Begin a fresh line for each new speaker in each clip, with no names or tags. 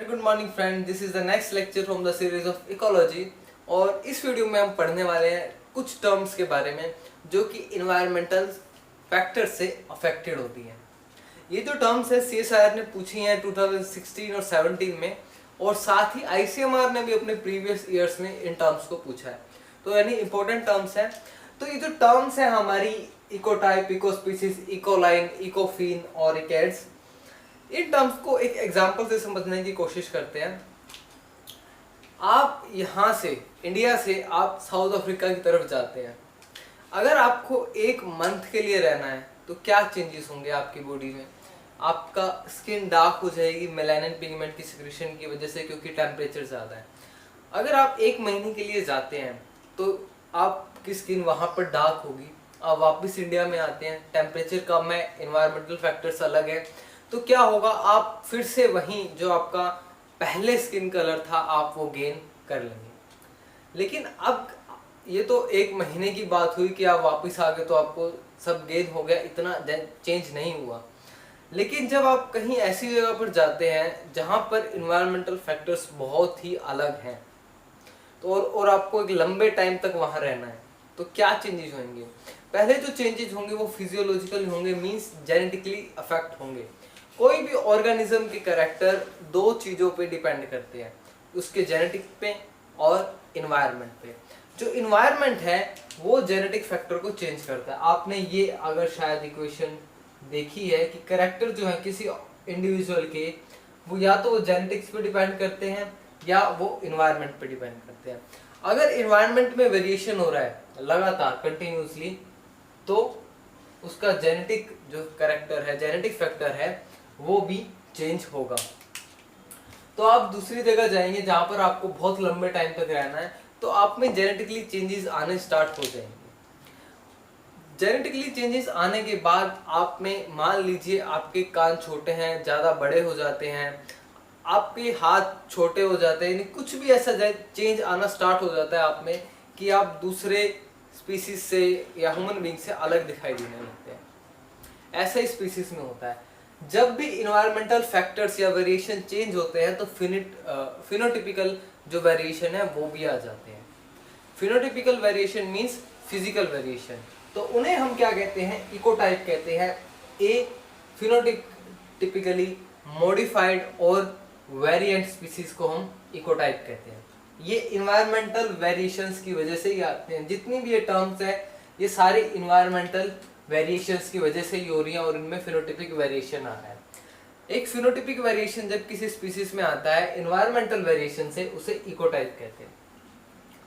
Good morning friend, this is the next lecture from the series of ecology. और इस video में हम पढ़ने वाले हैं कुछ टर्म्स के बारे में जो कि इन्वायरमेंटल फैक्टर से अफेक्टेड होती हैं। ये जो टर्म्स है CSIR ने पूछी हैं 2016 और 17 में, और साथ ही ICMR ने भी अपने प्रीवियस ईयर्स में इन टर्म्स को पूछा है, तो यानी इंपॉर्टेंट टर्म्स हैं। तो ये जो टर्म्स है हमारी इकोटाइप, इकोस्पीसीज, इकोलाइन, इकोफीन और इकेड्स, इन टर्म्स को एक एग्जांपल से समझने की कोशिश करते हैं। आप यहाँ से, इंडिया से आप साउथ अफ्रीका की तरफ जाते हैं। अगर आपको एक मंथ के लिए रहना है तो क्या चेंजेस होंगे आपकी बॉडी में? आपका स्किन डार्क हो जाएगी मेलानिन पिगमेंट की सिक्रीशन की वजह से, क्योंकि टेम्परेचर ज़्यादा है। अगर आप एक महीने के लिए जाते हैं तो आपकी स्किन वहाँ पर डार्क होगी। आप वापस इंडिया में आते हैं, टेम्परेचर कम है, इन्वायरमेंटल फैक्टर्स अलग है, तो क्या होगा, आप फिर से वहीं जो आपका पहले स्किन कलर था आप वो गेन कर लेंगे। लेकिन अब ये तो एक महीने की बात हुई कि आप वापस आ गए तो आपको सब गेन हो गया, इतना चेंज नहीं हुआ। लेकिन जब आप कहीं ऐसी जगह पर जाते हैं जहाँ पर इन्वायरमेंटल फैक्टर्स बहुत ही अलग हैं, तो और आपको एक लंबे टाइम तक वहाँ रहना है, तो क्या चेंजेस होंगे? पहले जो चेंजेस होंगे वो फिजियोलॉजिकल होंगे, मींस जेनेटिकली अफेक्ट होंगे। कोई भी ऑर्गेनिज्म के कैरेक्टर दो चीज़ों पे डिपेंड करते हैं, उसके जेनेटिक पे और इन्वायरमेंट पे। जो इन्वायरमेंट है वो जेनेटिक फैक्टर को चेंज करता है। आपने ये अगर शायद इक्वेशन देखी है कि कैरेक्टर जो है किसी इंडिविजुअल के, वो या तो वो जेनेटिक्स पे डिपेंड करते हैं या वो इन्वायरमेंट पे डिपेंड करते हैं। अगर इन्वायरमेंट में वेरिएशन हो रहा है लगातार कंटिन्यूसली, तो उसका जेनेटिक जो कैरेक्टर है, जेनेटिक फैक्टर है, वो भी चेंज होगा। तो आप दूसरी जगह जाएंगे जहां पर आपको बहुत लंबे टाइम तक रहना है, तो आप में जेनेटिकली चेंजेस आने स्टार्ट हो जाएंगे। जेनेटिकली चेंजेस आने के बाद आप में, मान लीजिए आपके कान छोटे हैं, ज़्यादा बड़े हो जाते हैं, आपके हाथ छोटे हो जाते हैं, यानी कुछ भी ऐसा चेंज आना स्टार्ट हो जाता है आप में कि आप दूसरे स्पीसीज से या ह्यूमन बीइंग से अलग दिखाई देने लगते हैं। ऐसा ही स्पीसीज में होता है। जब भी इन्वायरमेंटल फैक्टर्स या वेरिएशन चेंज होते हैं तो फिनोटिपिकल जो वेरिएशन है वो भी आ जाते हैं। फिनोटिपिकल वेरिएशन मींस फिजिकल वेरिएशन, तो उन्हें हम क्या कहते हैं? इकोटाइप कहते हैं। ए फिनोटिपिकली मॉडिफाइड और वेरिएंट स्पीसीज को हम इकोटाइप कहते हैं। ये इन्वायरमेंटल वेरिएशंस की वजह से ही आते हैं। जितनी भी ये टर्म्स है ये सारे इन्वायरमेंटल वेरिएशंस की वजह से ही हो रही है और इनमें फिनोटिपिक वेरिएशन आ रहा है। एक फिनोटिपिक वेरिएशन जब किसी स्पीसीज में आता है इन्वायरमेंटल वेरिएशन से, उसे इकोटाइप कहते हैं।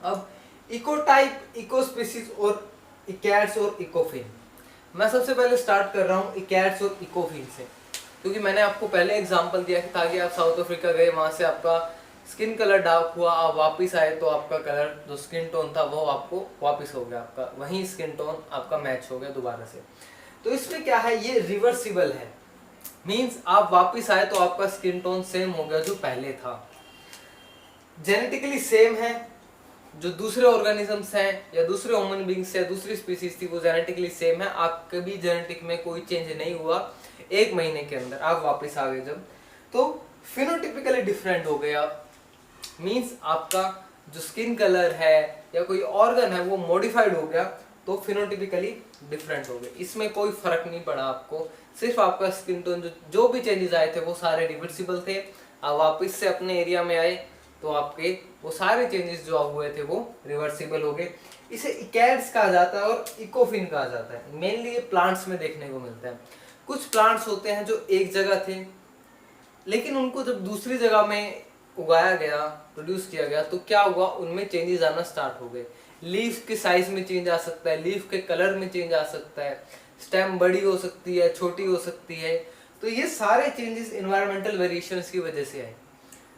अब इकोटाइप, इकोस्पीसीज और इकैड्स और इकोफिन। मैं सबसे पहले स्टार्ट कर रहा हूँ इकैड्स और इकोफिन से, क्योंकि मैंने आपको पहले एग्जांपल दिया था कि आप साउथ अफ्रीका गए, वहां से आपका स्किन कलर डार्क हुआ, आप वापस आए तो आपका कलर जो स्किन टोन था वो आपको वापस हो गया, आपका वही स्किन टोन आपका मैच हो गया दोबारा से। तो इसमें क्या है, ये रिवर्सिबल है, मींस आप वापस आए तो आपका स्किन टोन सेम हो गया जो पहले था। जेनेटिकली सेम है, जो दूसरे ऑर्गेनिजम्स हैं या दूसरे ह्यूमन बीइंग्स या दूसरी स्पीसीज थी वो जेनेटिकली सेम है। आपके भी जेनेटिक में कोई चेंज नहीं हुआ, एक महीने के अंदर आप वापस आ गए जब, तो फिनोटिपिकली डिफरेंट हो गए आप। मींस आपका जो स्किन कलर है या कोई ऑर्गन है वो मॉडिफाइड हो गया, तो फिनोटिपिकली डिफरेंट हो गए। इसमें कोई फर्क नहीं पड़ा आपको, सिर्फ आपका स्किन टोन जो भी चेंजेस आए थे वो सारे रिवर्सिबल थे। आप वापस से अपने एरिया में आए तो आपके वो सारे चेंजेस जो हुए थे वो रिवर्सिबल हो गए। इसे इकैड्स कहा जाता है और इकोफिन कहा जाता है। मेनली ये प्लांट्स में देखने को मिलता है। कुछ प्लांट्स होते हैं जो एक जगह थे, लेकिन उनको जब दूसरी जगह में उगाया गया, प्रोड्यूस किया गया, तो क्या हुआ, उनमें चेंजेस आना स्टार्ट हो गए। लीफ के साइज में चेंज आ सकता है, लीफ के कलर में चेंज आ सकता है, स्टेम बड़ी हो सकती है, छोटी हो सकती है। तो ये सारे चेंजेस इन्वायरमेंटल वेरिएशंस की वजह से आए।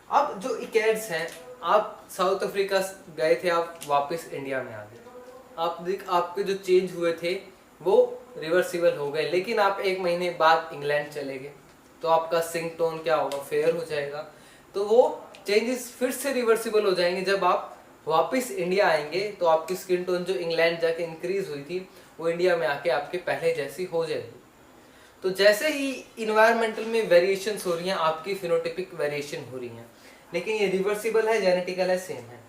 अब जो इकैड्स हैं, आप साउथ अफ्रीका गए थे, आप वापस इंडिया में आ गए, आपके जो चेंज हुए थे वो रिवर्सिबल हो गए। लेकिन आप एक महीने बाद इंग्लैंड चले गए तो आपका स्किन टोन क्या होगा, फेयर हो जाएगा। तो वो चेंजेस फिर से रिवर्सिबल हो जाएंगे। जब आप वापस इंडिया आएंगे तो आपकी स्किन टोन जो इंग्लैंड जाके इंक्रीज हुई थी वो इंडिया में आके आपके पहले जैसी हो जाएगी। तो जैसे ही इन्वायरमेंटल में वेरिएशंस हो रही हैं, आपकी फिनोटिपिक वेरिएशन हो रही हैं, लेकिन ये रिवर्सिबल है, जेनेटिकल है, सेम है।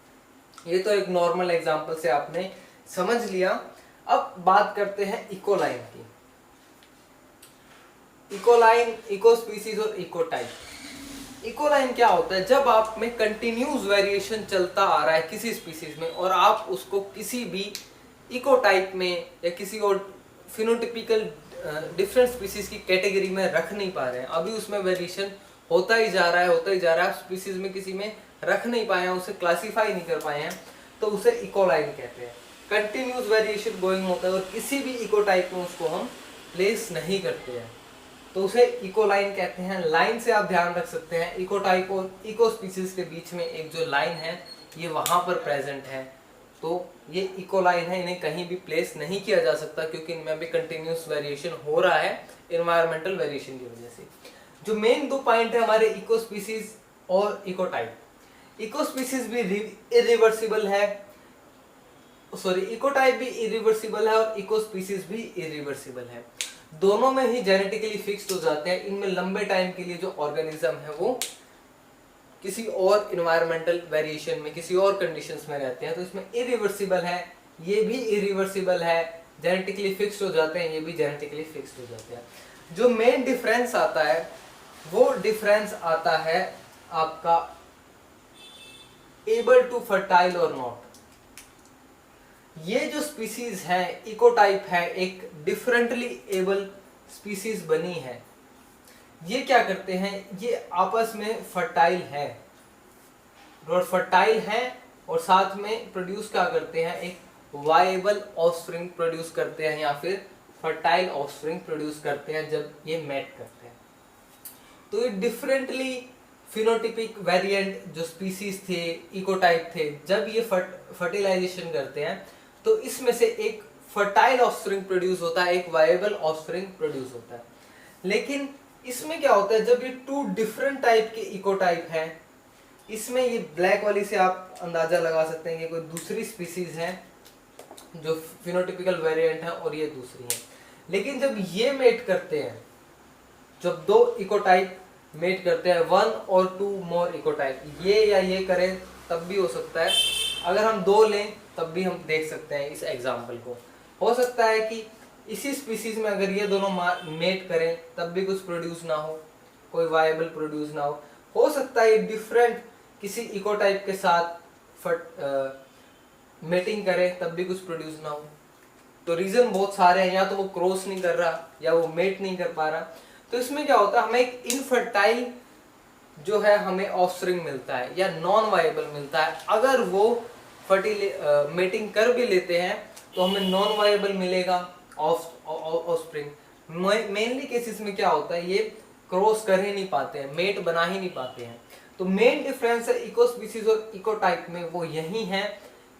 ये तो एक नॉर्मल एग्जांपल से आपने समझ लिया। अब बात करते हैं इकोलाइन की। इकोलाइन, इको स्पीसीज और इकोटाइप। इकोलाइन क्या होता है? जब आप में कंटिन्यूस वेरिएशन चलता आ रहा है किसी स्पीसीज में और आप उसको किसी भी इकोटाइप में या किसी और फिनोटिपिकल डिफरेंट स्पीसीज की कैटेगरी में रख नहीं पा रहे हैं, अभी उसमें वेरिएशन होता ही जा रहा है, होता ही जा रहा है, आप स्पीसीज में किसी में रख नहीं पाए हैं, उसे क्लासीफाई नहीं कर पाए हैं, तो उसे इकोलाइन कहते हैं। कंटिन्यूस वेरिएशन गोइंग होता है और किसी भी इकोटाइप में उसको हम प्लेस नहीं करते हैं, तो उसे इकोलाइन कहते हैं। लाइन से आप ध्यान रख सकते हैं, इकोटाइप और इको स्पीसीज के बीच में एक जो लाइन है ये वहां पर प्रेजेंट है, तो ये इकोलाइन है, इन्हें कहीं भी प्लेस नहीं किया जा सकता क्योंकि इनमें भी कंटिन्यूस वेरिएशन हो रहा है एनवायरमेंटल वेरिएशन की वजह से। जो मेन दो पॉइंट है हमारे इको स्पीसीज और इकोटाइप। इको स्पीसीज भी इरिवर्सिबल है, सॉरी इकोटाइप भी इरिवर्सिबल है और इको स्पीसीज भी इरिवर्सिबल है। दोनों में ही जेनेटिकली फिक्स्ड हो जाते हैं। इनमें लंबे टाइम के लिए जो ऑर्गेनिज्म है वो किसी और इन्वायरमेंटल वेरिएशन में, किसी और कंडीशंस में रहते हैं, तो इसमें इरिवर्सिबल है, ये भी इरिवर्सिबल है, जेनेटिकली फिक्स्ड हो जाते हैं, ये भी जेनेटिकली फिक्स्ड हो जाते हैं। जो मेन डिफरेंस आता है वो डिफरेंस आता है आपका एबल टू फर्टाइल और नॉट। ये जो स्पीसीज है इकोटाइप है, एक डिफरेंटली एबल स्पीसीज बनी है। ये क्या करते हैं? ये आपस में फर्टाइल है और फर्टाइल है और साथ में प्रोड्यूस क्या करते हैं? एक वायबल ऑफस्प्रिंग प्रोड्यूस करते हैं या फिर फर्टाइल ऑफस्प्रिंग प्रोड्यूस करते हैं जब ये मैट करते हैं। तो ये डिफरेंटली फिनोटिपिक वेरिएंट जो स्पीसीज थे, इकोटाइप थे, जब ये फर्टिलाइजेशन करते हैं तो इसमें से एक फर्टाइल ऑफस्प्रिंग प्रोड्यूस होता है, एक वायबल ऑफस्प्रिंग प्रोड्यूस होता है। लेकिन इसमें क्या होता है, जब ये टू डिफरेंट टाइप के इकोटाइप हैं, इसमें ये ब्लैक वाली से आप अंदाजा लगा सकते हैं कि कोई दूसरी स्पीसीज है जो फिनोटिपिकल वेरिएंट है और ये दूसरी है। लेकिन जब ये मेट करते हैं, जब दो इकोटाइप मेट करते हैं, वन और टू मोर इकोटाइप, ये या ये करें तब भी हो सकता है, अगर हम दो लें तब भी हम देख सकते हैं इस एग्जाम्पल को। हो सकता है कि इसी स्पीसीज में अगर ये दोनों मेट करें तब भी कुछ प्रोड्यूस ना हो, कोई वायबल प्रोड्यूस ना हो सकता है ये डिफरेंट किसी इकोटाइप के साथ मेटिंग करे तब भी कुछ प्रोड्यूस ना हो। तो रीजन बहुत सारे हैं, या तो वो क्रॉस नहीं कर रहा या वो मेट नहीं कर पा रहा। तो इसमें क्या होता है, हमें एक इनफर्टाइल जो है हमें ऑफस्प्रिंग मिलता है या नॉन वायबल मिलता है। अगर वो मेटिंग कर भी लेते हैं तो हमें नॉन वायबल मिलेगा ऑफस्प्रिंग। मेनली केसेस में क्या होता है, ये क्रॉस कर ही नहीं पाते हैं, मेट बना ही नहीं पाते हैं। तो मेन डिफरेंस है इको स्पीसीज और इकोटाइप में वो यही है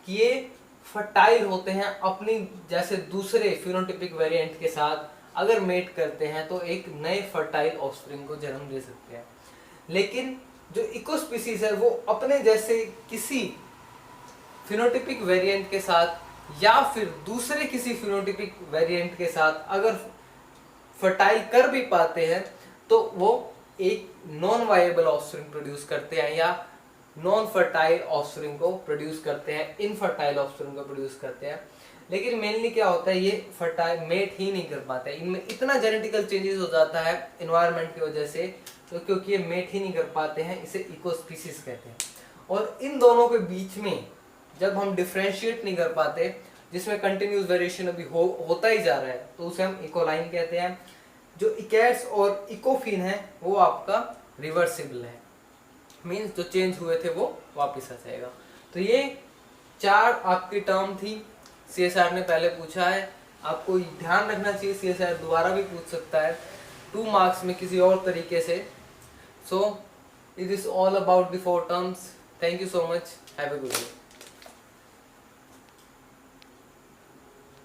कि ये फर्टाइल होते हैं, अपनी जैसे दूसरे फिनोटिपिक वेरिएंट के साथ अगर मेट करते हैं तो एक नए फर्टाइल ऑफस्प्रिंग को जन्म दे सकते हैं। लेकिन जो इको स्पीसीज है वो अपने जैसे किसी फिनोटिपिक वेरिएंट के साथ या फिर दूसरे किसी फिनोटिपिक वेरिएंट के साथ अगर फर्टाइल कर भी पाते हैं तो वो एक नॉन वायबल ऑफस्प्रिंग प्रोड्यूस करते हैं या नॉन फर्टाइल ऑफस्प्रिंग को प्रोड्यूस करते हैं, इनफर्टाइल ऑफस्प्रिंग को प्रोड्यूस करते हैं। लेकिन मेनली क्या होता है, ये फर्टाइल मेट ही नहीं कर पाते, इनमें इतना जेनेटिकल चेंजेस हो जाता है एनवायरनमेंट की वजह से, तो क्योंकि ये मेट ही नहीं कर पाते हैं, इसे इको स्पीसीज कहते हैं। और इन दोनों के बीच में जब हम डिफ्रेंशिएट नहीं कर पाते, जिसमें कंटिन्यूस वेरिएशन अभी होता ही जा रहा है, तो उसे हम इकोलाइन कहते हैं। जो इकैट्स और इकोफिन है वो आपका रिवर्सिबल है, मीन्स जो चेंज हुए थे वो वापस आ जाएगा। तो ये 4 आपकी टर्म थी, CSR ने पहले पूछा है, आपको ध्यान रखना चाहिए, CSR दोबारा भी पूछ सकता है 2 मार्क्स में किसी और तरीके से। So it is all about the 4 terms. Thank you so much, have a good day.